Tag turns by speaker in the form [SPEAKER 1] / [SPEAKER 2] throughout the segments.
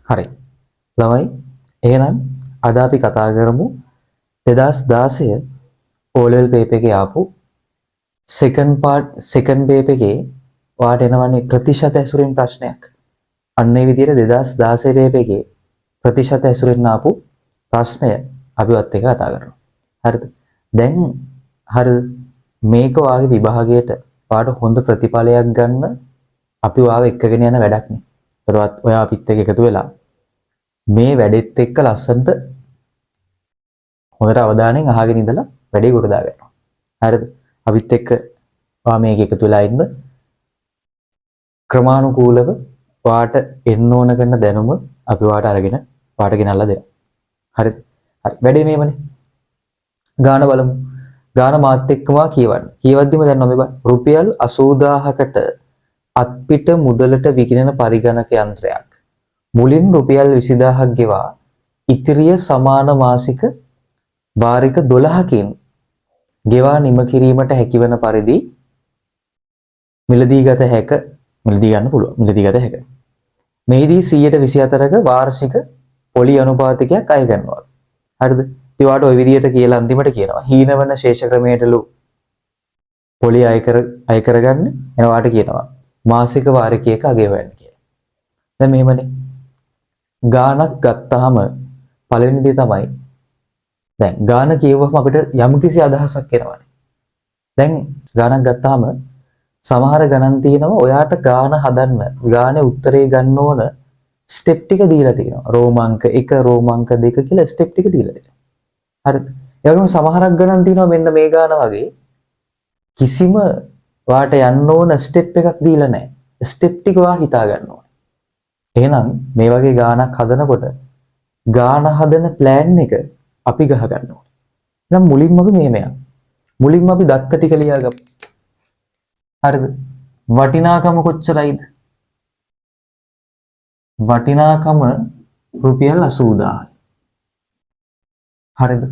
[SPEAKER 1] හරි. ළමයි එහෙනම් අද අපි කතා කරමු 2016 O level paper එකේ ආපු second paper එකේ ඔයාට එනවනේ ප්‍රතිශත ඇසුරින් ප්‍රශ්නයක්. අන්න ඒ විදිහට 2016 paper එකේ ප්‍රතිශත ඇසුරින් ආපු ප්‍රශ්නය අපි ඔයත් එක්ක කතා කරනවා. හරිද? දැන් හරිද මේක ඔයාගේ විභාගයට ඔයාට හොඳ ප්‍රතිඵලයක් ගන්න අපි ඔයාව එක්කගෙන යන වැඩක් නේ. ඒතරවත් ඔයා අපිත් එක්ක එකතු වෙලා මේ වැඩෙත් එක්ක ලස්සනට හොඳට අවධානයෙන් අහගෙන ඉඳලා වැඩේ ගොඩ දා ගන්නවා. හරිද? අපිත් එක්ක ඔයා මේක එකතු වෙලා ඉන්න ක්‍රමානුකූලව ඔයාට එන්න ඕන කරන දැනුම අපි ඔයාට අරගෙන ඔයාට ගෙනල්ලා දෙනවා. හරිද? හරි. වැඩේ මේවනේ. ගාන බලමු. ගාන මාත් එක්කම කියවන්න. කියවද්දිම දැන් මේ රුපියල් 80000කට අත්පිට මුදලට විකිණෙන පරිගණක යන්ත්‍රයක් මුලින් රුපියල් 20000ක් ගෙවා ඉතිරිය සමාන මාසික වාරික 12කින් ගෙවා නිම කිරීමට හැකිවන පරිදි මිලදී ගන්න පුළුවන්. මිලදී ගත හැක. මෙහිදී 124ක වාර්ෂික පොලි අනුපාතිකයක් අය ගන්නවා. හරිද? ඒවට ওই විදියට කියලා අන්තිමට කියනවා. හීනවන ශේෂ ක්‍රමයටලු පොලි අය කරගන්න එනවාට කියනවා. මාසික වාරිකයක අගය හොයන්න කියලා. දැන් මෙහෙමනේ. ගානක් ගත්තාම පළවෙනි දේ තමයි දැන් ගාන කියවුවම අපිට යම්කිසි අදහසක් එනවනේ. දැන් ගානක් ගත්තාම සමහර ගණන් තියෙනවා ඔයාට ගාන හදන්න ගානේ උත්තරේ ගන්න ඕන ස්ටෙප් ටික දීලා තියෙනවා. රෝමාංක 1 රෝමාංක 2 කියලා ස්ටෙප් ටික දීලා තියෙනවා. හරිද? ඒ වගේම සමහරක් ගණන් තියෙනවා මෙන්න මේ ගාන වගේ කිසිම ඔයාට යන්න ඕන ස්ටෙප් එකක් දීලා නැහැ. ස්ටෙප් ටික ඔයා හිතා ගන්න ඕනේ. එහෙනම් මේ වගේ ගානක් හදනකොට ගාන හදන ප්ලෑන් එක අපි ගහ ගන්න ඕනේ. එහෙනම් මුලින්ම අපි මෙහෙම යමු. මුලින්ම අපි දත්ත ටික ලියාගමු. හරිද? වටිනාකම කොච්චරයිද? වටිනාකම රුපියල් 80000යි. හරිද?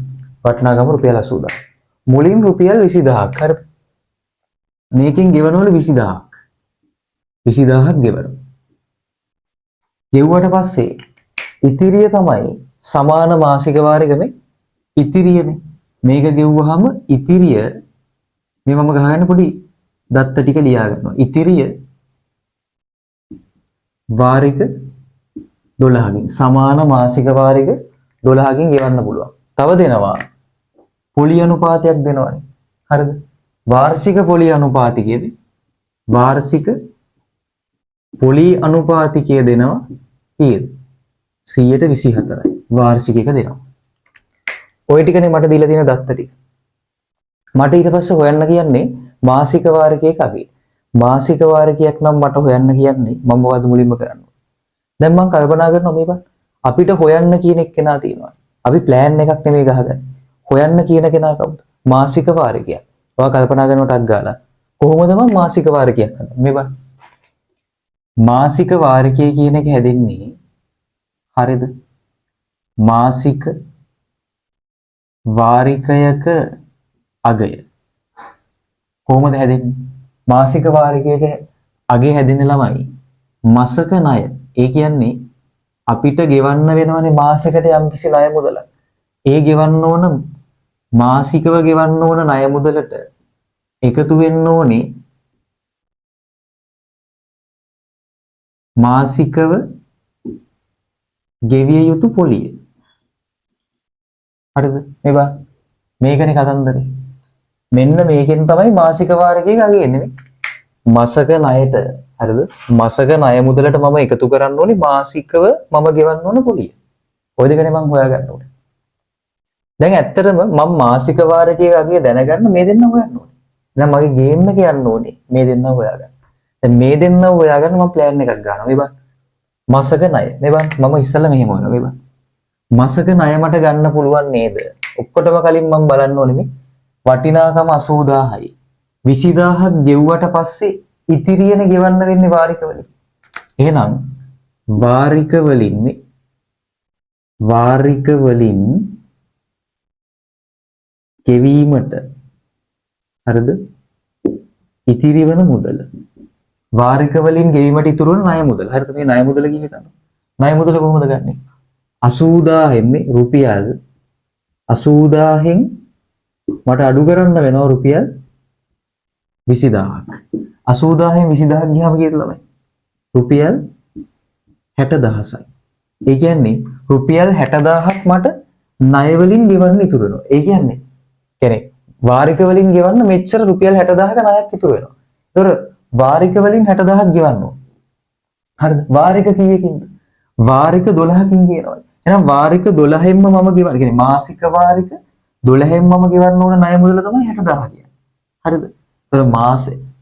[SPEAKER 1] වටිනාකම රුපියල් 80000. මුලින් රුපියල් 20000ක්. හරිද? මේකෙන් ගෙවනවලු 20000ක්. 20000ක් ගෙවනවා. ගෙවුවට පස්සේ ඉතිරිය තමයි සමාන මාසික වාරිකමේ ඉතිරියනේ. මේක ගෙවුවාම ඉතිරිය මේ මම ගහගෙන පොඩි දත්ත ටික ලියා ගන්නවා. ඉතිරිය වාරික 12කින් සමාන මාසික වාරික 12කින් ගෙවන්න පුළුවන්. තව දෙනවා පොලි අනුපාතයක් දෙනවනේ. හරිද? වාර්ෂික පොලි අනුපාතිකයේදී වාර්ෂික පොලි අනුපාතිකය දෙනවා කීයද? 124යි. වාර්ෂික එක දෙනවා. ওই ටිකනේ මට දීලා තියෙන දත්ත ටික. මට ඊට පස්සේ හොයන්න කියන්නේ මාසික වාරිකයක අගේ. මාසික වාරිකයක් නම් මට හොයන්න කියන්නේ මම මොකද මුලින්ම කරන්න ඕනේ. දැන් මම කල්පනා කරනවා මේක අපිට හොයන්න කියන එක්කෙනා තියෙනවා. අපි ප්ලෑන් එකක් නෙමෙයි ගහගන්නේ. හොයන්න කියන කෙනා කවුද? මාසික වාරිකයක්. ඔයා කල්පනා කරනකොටක් ගාලා කොහොමද මම මාසික වාරිකයක් හදන්නේ? මේ බලන්න. මාසික වාරිකය කියන එක හැදෙන්නේ හරිද? මාසික වාරිකයක අගය. කොහොමද හැදෙන්නේ? මාසික වාරිකයක අගය හැදෙන්නේ ළමයි මාසක ණය. ඒ කියන්නේ අපිට ගෙවන්න වෙනවනේ මාසෙකට යම්කිසි ණය මුදලක්. ඒ ගෙවන්න ඕන මාසිකව ගෙවන්න ඕන ණය මුදලට එකතු වෙන්න ඕනේ මාසිකව ගෙවිය යුතු පොලිය. හරිද? මේ බලන්න. මේකනේ කතන්දරේ. මෙන්න මේකෙන් තමයි මාසික වාරිකයක අගය එන්නේ. මාසක ණයට හරිද? මාසක ණය මුදලට මම එකතු කරන්න ඕනේ මාසිකව මම ගෙවන්න ඕන පොලිය. ඔය දෙකනේ මම හොයාගන්න ඕනේ. දැන් ඇත්තටම මම මාසික වාරිකයක අගය දැනගන්න මේ දෙන්න හොයන්න ඕනේ. එහෙනම් මගේ ගේම් එක යන්න ඕනේ මේ දෙන්න හොයාගන්න. දැන් මේ දෙන්න හොයාගන්න මම ප්ලෑන් එකක් ගන්නවා. මේ බලන්න. මාසක ණය. මේ බලන්න මම ඉස්සෙල්ලා මෙහෙම හොයනවා. මේ බලන්න. මාසක ණය මට ගන්න පුළුවන් නේද? ඔක්කොටම කලින් මම බලන්න ඕනේ මේ වටිනාකම 80000යි. 20000ක් ගෙව්වට පස්සේ ඉතිරියනේ ගෙවන්න වෙන්නේ වාරික වලින්. එහෙනම් වාරික වලින් ගෙවීමට හරිද? ඉතිරි වෙන මුදල. වාරික වලින් ගෙවීමට ඉතුරු වෙන ණය මුදල. හරිද? මේ ණය මුදල කියන එක. ණය මුදල කොහොමද ගන්නෙ? 80000 මේ රුපියල් 80000න් මට අඩු කරන්න වෙනවා රුපියල් 20000ක්. 80000න් 20000ක් ගියාම කීයද ළමයි? රුපියල් 60000යි. ඒ කියන්නේ රුපියල් 60000ක් මට ණය වලින් ගෙවන්න ඉතුරු වෙනවා. ඒ කියන්නේ වාරික වලින් ගෙවන්න මෙච්චර රුපියල් 60000ක ණයක් ඉතුරු වෙනවා. ඒතර වාරික වලින් 60000ක් ගෙවන්න ඕන. හරිද? වාරික කීයකින්ද? වාරික 12කින් කියනවා. එහෙනම් වාරික 12ෙන්ම මම ගෙවන්න. කියන්නේ මාසික වාරික 12ෙන් මම ගෙවන්න ඕන ණය මුදල තමයි 60000 කියන්නේ. හරිද? ඒතර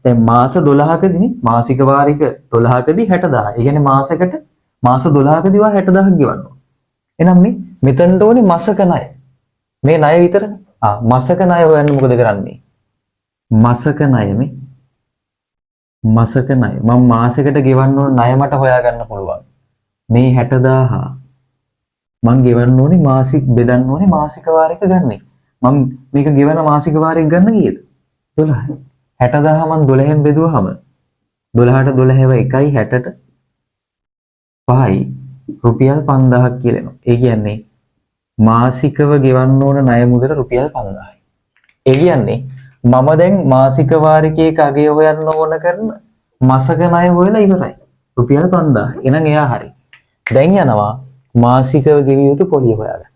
[SPEAKER 1] දැන් මාස 12කදීනේ මාසික වාරික 12කදී 60000. ඒ කියන්නේ මාසෙකට මාස 12කදී වා 60000ක් ගෙවන්න ඕන. එහෙනම් මෙතනට ඕනේ මාසක ණය. මේ ණය විතරනේ. මාසක ණය හොයන්න මොකද කරන්නේ? මාසක ණය මාසක ණය මම මාසෙකට ගෙවන්න ඕන ණය මට හොයාගන්න පුළුවන්. මේ 60000 මං ගෙවන්න ඕනේ මාසික බෙදන්න ඕනේ මාසික වාරික ගන්න. මම මේක ගෙවන මාසික වාරික ගන්න කීයද? 12. 60000 මං 12ෙන් බෙදුවාම 12ට 12 1යි 60ට 5යි රුපියල් 5000ක් කියලා එනවා. ඒ කියන්නේ මාසිකව ගෙවන්න ඕන ණය මුදල රුපියල් 5000යි. ඒ කියන්නේ මම දැන් මාසික වාරිකයක අගය හොයන්න ඕන කරන මාසක ණය හොයලා ඉවරයි. රුපියල් 5000. එහෙනම් එයා හරි. දැන් යනවා මාසිකව ගෙවිය යුතු පොලිය හොයාගන්න.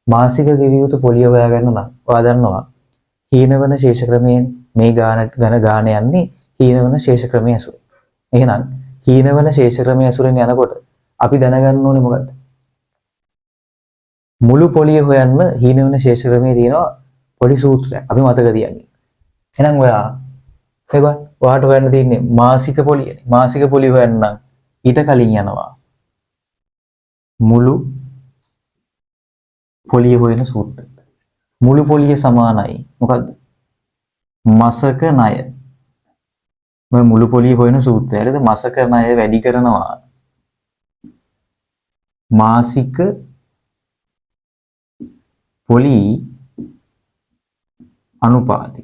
[SPEAKER 1] මාසික ගෙවිය යුතු පොලිය හොයාගන්න නම් ඔයා දන්නවා හීනවන ශේෂ ක්‍රමයෙන් මේ ගාන යන්නේ හීනවන ශේෂ ක්‍රමයේ ඇසුරෙන්. එහෙනම් හීනවන ශේෂ ක්‍රමයේ ඇසුරෙන් යනකොට අපි දැනගන්න ඕනේ මොකද්ද? මුළු පොලිය හොයන්න හීනවන ශේෂ ක්‍රමයේ තියෙනවා පොඩි සූත්‍රයක්. අපි මතක තියන්නේ. එහෙනම් ඔයාට හොයන්න තියෙන්නේ මාසික පොලියනේ. මාසික පොලිය හොයන්න නම් ඊට කලින් යනවා මුළු පොලිය හොයන සූත්‍රය. මුළු පොලිය සමානයි මොකද්ද? මාසක ණය. මේ මුළු පොලිය හොයන සූත්‍රය. හරිද? මාසක ණය වැඩි කරනවා මාසික පොලි අනුපාතය.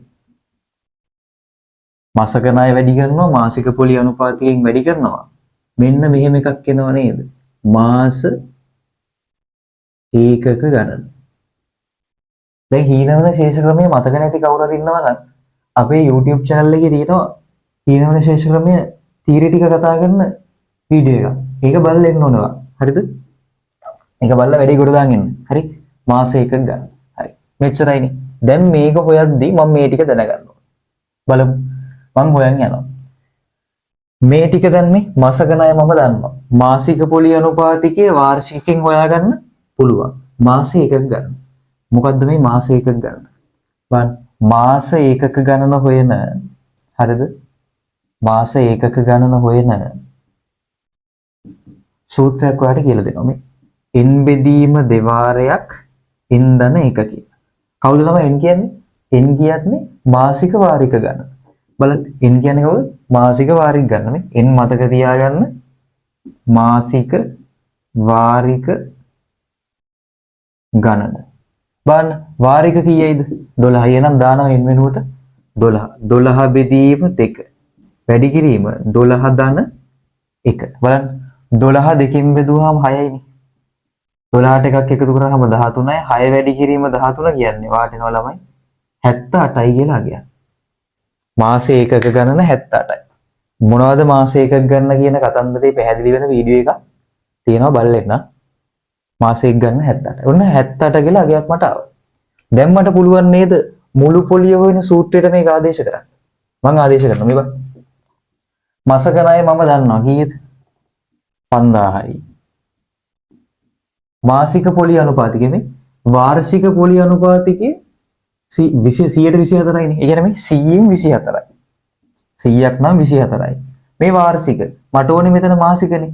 [SPEAKER 1] මාසක ණය වැඩි කරනවා මාසික පොලි අනුපාතයෙන් වැඩි කරනවා. මෙන්න මෙහෙම එකක් එනව නේද? මාස ඒකක ගණන. දැන් හීනවන ශේෂ ක්‍රමයේ මතක නැති කවුරු හරි ඉන්නවා නම් අපේ YouTube channel එකේ තියෙනවා හීනවන ශේෂ ක්‍රමයේ තීරටික කතා කරන වීඩියෝ එකක්. ඒක බලලා එන්න ඕනවා. හරිද? ඒක බලලා වැඩි කොට දාගෙන ඉන්න. හරි? මාස එකක ගන්න. හරි. මෙච්චරයිනේ. දැන් මේක හොයද්දි මම මේ ටික දැනගන්න ඕන. බලමු. මම හොයන් යනවා. මේ ටික දැන් මේ මාසක ණය මම දන්නවා. මාසික පොලි අනුපාතිකයේ වාර්ෂිකයෙන් හොයාගන්න පුළුවන්. මාස එකක ගන්න. මොකද්ද මේ මාස එකක ගන්න? බලන්න. මාස ඒකක ගණන හොයන හරිද? මාස ඒකක ගණන හොයන සූත්‍රයක් ඔයාලට කියලා දෙනවා මේ. n බෙදීම දෙවාරයක් n ධන 1 කියලා. කවුද ළමයි n කියන්නේ? n කියන්නේ මාසික වාරික ගණන. බලන්න n කියන්නේ කවුද? මාසික වාරික ගණන. මේ n මතක තියාගන්න. මාසික වාරික ගණන. බලන්න වාරික කීයයිද? 12යි. එහෙනම් දානවා n වෙනුවට 12. 12 බෙදීම 2. වැඩි කිරීම 12 ධන 1. බලන්න 12 දෙකෙන් බෙදුවාම 6යිනේ. 12ට එකක් එකතු කරාම 13යි. 6 වැඩි කිරීම 13 කියන්නේ වාට එනවා ළමයි 78යි කියලා ගියා. මාස ඒකක ගණන 78යි. මොනවද මාස ඒකක ගණන කියන කතන්දරේ පැහැදිලි වෙන වීඩියෝ එකක් තියෙනවා බලන්න. මාස එක ගන්න 78. ඔන්න 78 කියලා අගයක් මට ආවා. දැන් මට පුළුවන් නේද මුළු පොලිය හොයන සූත්‍රයට මේක ආදේශ කරන්න. මම ආදේශ කරනවා මේ බලන්න. මාසක ණය මම දන්නවා කීයද? 5000යි. මාසික පොලි අනුපාතිකයේ මේ වාර්ෂික පොලි අනුපාතිකයේ 124යිනේ. ඒ කියන්නේ මේ 100න් 24යි. 100ක් නම් 24යි. මේ වාර්ෂික මට ඕනේ මෙතන මාසිකනේ.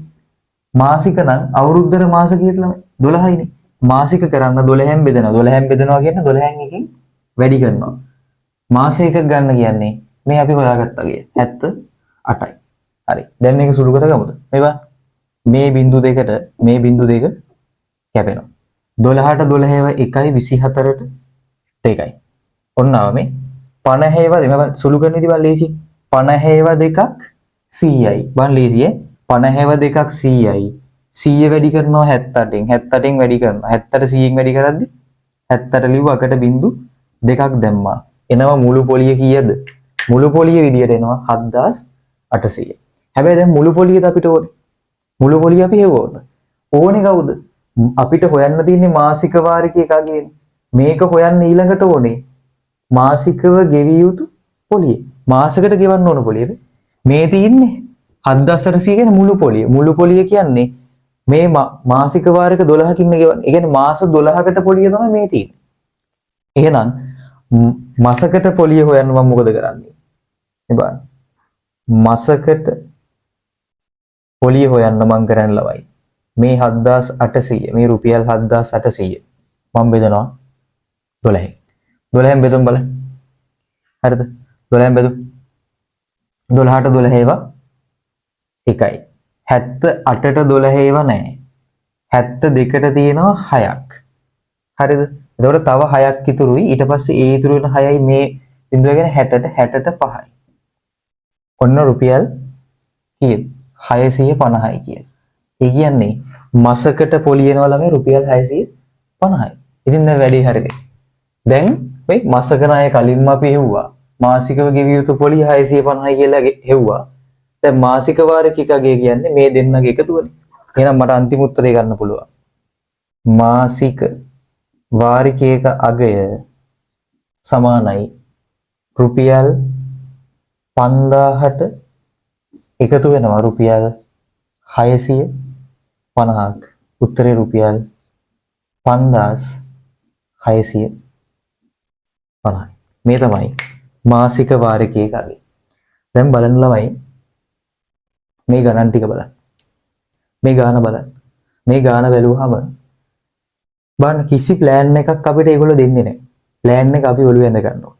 [SPEAKER 1] මාසික නම් අවුරුද්දට මාස කීයද ළමයි? 12යිනේ. මාසික කරන්න 12න් බෙදනවා. 12න් බෙදනවා කියන්නේ 12න් එකකින් වැඩි කරනවා. මාස එකක් ගන්න කියන්නේ මේ අපි හොයාගත්තා කිය 78යි. හරි. දැන් මේක සුළු කරගමුද? මේවා මේ බිංදු දෙකට මේ බිංදු දෙක කැපෙනවා. 12ට 12 1යි 24ට 2යි. ඔන්න ආව මේ 50 මේවා සුළු කරන විදිහ බලන්න ලේසි. 50 දෙකක් 100යි. බලන්න ලේසියේ 50 දෙකක් 100යි. 100 වැඩි කරනවා 78න් 78න් වැඩි කරනවා 78 100න් වැඩි කරද්දි 78 ලිව්ව අකට බිංදු දෙකක් දැම්මා එනවා මුළු පොලිය කීයද මුළු පොලිය විදියට එනවා 7800 හැබැයි දැන් මුළු පොලියද අපිට ඕනේ මුළු පොලිය අපි හෙව්වොත් ඕනේ කවුද අපිට හොයන්න තියෙන්නේ මාසික වාරිකය එකගේ මේක හොයන්න ඊළඟට ඕනේ මාසිකව ගෙවිය යුතු පොලිය මාසකට ගෙවන්න ඕන පොලිය මේ තියෙන්නේ 7800 කියන මුළු පොලිය කියන්නේ මේ මාසික වාරයක 12කින් ගෙවන්නේ. ඒ කියන්නේ මාස 12කට පොලිය තමයි මේ තියෙන්නේ. එහෙනම් මාසකට පොලිය හොයන්න මම මොකද කරන්නේ? මේ බලන්න. මාසකට පොලිය හොයන්න මම කරන්න ලවයි. මේ 7800 මේ රුපියල් 7800 මම බෙදනවා 12න්. 12න් බෙදුම් බලන්න. හරිද? 12න් බෙදුම් 12ට 12 ඒවා එකයි 78ට 12 ඒවා නැහැ 72ට තියෙනවා 6ක් හරිද එතකොට තව 6ක් ඉතුරුයි ඊට පස්සේ ඒ ඉතුරු වෙන 6යි මේ බිඳුව ගැන 60ට 5යි ඔන්න රුපියල් කීයද 650යි කියන ඒ කියන්නේ මාසකට පොලියනවා ළමයි රුපියල් 650යි ඉතින් දැන් වැඩි හරිද දැන් මේ මාසක ණය කලින්ම අපි හෙව්වා මාසිකව ගෙවිය යුතු පොලිය 650යි කියලා හෙව්වා දැන් මාසික වාරිකයකගේ කියන්නේ මේ දෙන්නගේ එකතුවනේ. එහෙනම් මට අන්තිම උත්තරේ ගන්න පුළුවන්. මාසික වාරිකයක අගය සමානයි රුපියල් 5000ට එකතු වෙනවා රුපියල් 650ක්. උත්තරේ රුපියල් 5650යි. මේ තමයි මාසික වාරිකයක අගය. දැන් බලන්න ළමයි මේ ගණන් ටික බලන්න. මේ ගාන බලන්න. මේ ගාන බැලුවහම බලන්න කිසි ප්ලෑන් එකක් අපිට ඒගොල්ලෝ දෙන්නේ නැහැ. ප්ලෑන් එක අපි ඔළුවේ ඇඳ ගන්නවා.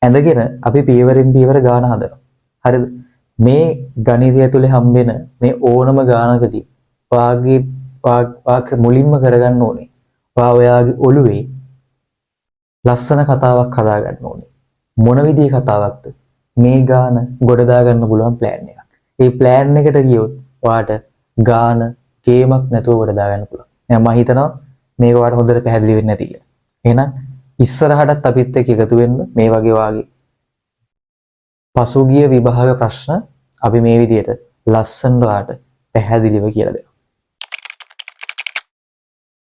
[SPEAKER 1] ඇඳගෙන අපි පියවරෙන් පියවර ගාන හදනවා. හරිද? මේ ගණිතය ඇතුලේ හම්බෙන මේ ඕනම ගානකදී වාග් මුලින්ම කරගන්න ඕනේ. ඔයාගේ ඔළුවේ ලස්සන කතාවක් හදා ගන්න ඕනේ. මොන විදිහේ කතාවක්ද? මේ ගාන ගොඩ දා ගන්න පුළුවන් ප්ලෑන් එකක්. මේ ප්ලෑන් එකට ගියොත් ඔයාට ගාන ගේමක් නැතුව ගොඩ දා ගන්න පුළුවන්. මම හිතනවා මේක ඔයාලට හොඳට පැහැදිලි වෙන්නේ නැති කියලා. එහෙනම් ඉස්සරහටත් අපිත් එක්ක එකතු වෙන්න මේ වගේ වාගේ පසුගිය විභාග ප්‍රශ්න අපි මේ විදිහට ලස්සනට ඔයාලට පැහැදිලිව කියලා දෙනවා.